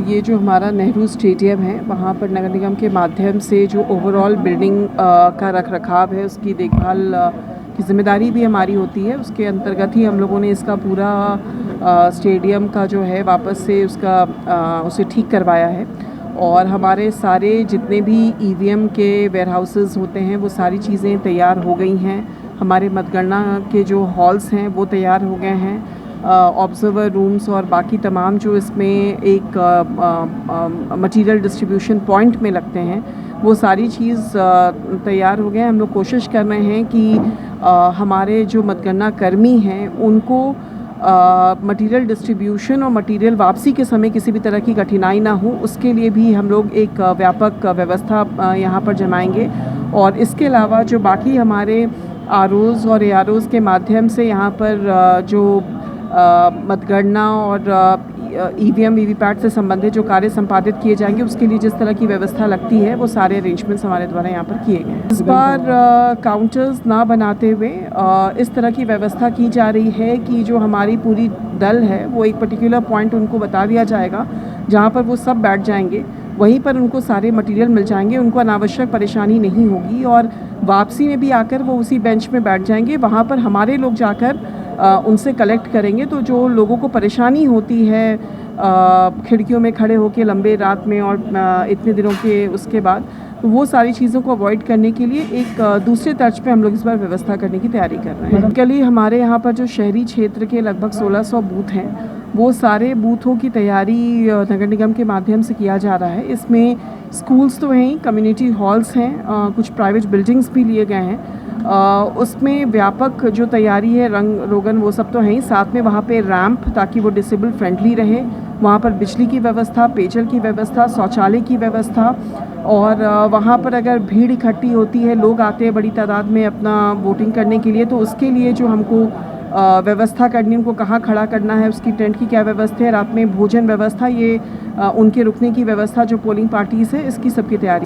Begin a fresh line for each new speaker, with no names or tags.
ये जो हमारा नेहरू स्टेडियम है, वहाँ पर नगर निगम के माध्यम से जो ओवरऑल बिल्डिंग का रखरखाव है, उसकी देखभाल की जिम्मेदारी भी हमारी होती है। उसके अंतर्गत ही हम लोगों ने इसका पूरा स्टेडियम का जो है वापस से उसे ठीक करवाया है। और हमारे सारे जितने भी ईवीएम के वेयरहाउसेस होते हैं, वो सारी चीज़ें तैयार हो गई हैं। हमारे मतगणना के जो हॉल्स हैं वो तैयार हो गए हैं। ऑब्जर्वर रूम्स और बाकी तमाम जो इसमें एक मटेरियल डिस्ट्रीब्यूशन पॉइंट में लगते हैं, वो सारी चीज़ तैयार हो गए हैं। हम लोग कोशिश कर रहे हैं कि हमारे जो मतगणना कर्मी हैं उनको मटेरियल डिस्ट्रीब्यूशन और मटेरियल वापसी के समय किसी भी तरह की कठिनाई ना हो, उसके लिए भी हम लोग एक व्यापक व्यवस्था यहाँ पर जमाएंगे। और इसके अलावा जो बाकी हमारे आरओज़ और एआरओज़ के माध्यम से यहाँ पर जो मतगणना और ईवीएम वीवीपैट से संबंधित जो कार्य संपादित किए जाएंगे, उसके लिए जिस तरह की व्यवस्था लगती है, वो सारे अरेंजमेंट्स हमारे द्वारा यहाँ पर किए गए हैं। इस बार काउंटर्स ना बनाते हुए इस तरह की व्यवस्था की जा रही है कि जो हमारी पूरी दल है वो एक पर्टिकुलर पॉइंट उनको बता दिया जाएगा, जहाँ पर वो सब बैठ जाएंगे। वहीं पर उनको सारे मटेरियल मिल जाएंगे, उनको अनावश्यक परेशानी नहीं होगी। और वापसी में भी आकर वो उसी बेंच में बैठ जाएंगे। वहाँ पर हमारे लोग जाकर उनसे कलेक्ट करेंगे। तो जो लोगों को परेशानी होती है खिड़कियों में खड़े होकर लंबे रात में और इतने दिनों के उसके बाद, तो वो सारी चीज़ों को अवॉइड करने के लिए एक दूसरे तर्ज पे हम लोग इस बार व्यवस्था करने की तैयारी कर रहे हैं। कल ही हमारे यहाँ पर जो शहरी क्षेत्र के लगभग 1600 बूथ हैं, वो सारे बूथों की तैयारी नगर निगम के माध्यम से किया जा रहा है। इसमें स्कूल्स तो हैं, कम्युनिटी हॉल्स हैं, कुछ प्राइवेट बिल्डिंग्स भी लिए गए हैं। उसमें व्यापक जो तैयारी है, रंग रोगन वो सब तो है ही। साथ में वहाँ पे रैंप, ताकि वो डिसेबल फ्रेंडली रहे। वहाँ पर बिजली की व्यवस्था, पेयजल की व्यवस्था, शौचालय की व्यवस्था। और वहाँ पर अगर भीड़ इकट्ठी होती है, लोग आते हैं बड़ी तादाद में अपना वोटिंग करने के लिए, तो उसके लिए जो हमको व्यवस्था करनी, उनको कहाँ खड़ा करना है, उसकी टेंट की क्या व्यवस्था है, रात में भोजन व्यवस्था, ये उनके रुकने की व्यवस्था जो पोलिंग पार्टीज़ है, इसकी सबकी तैयारी।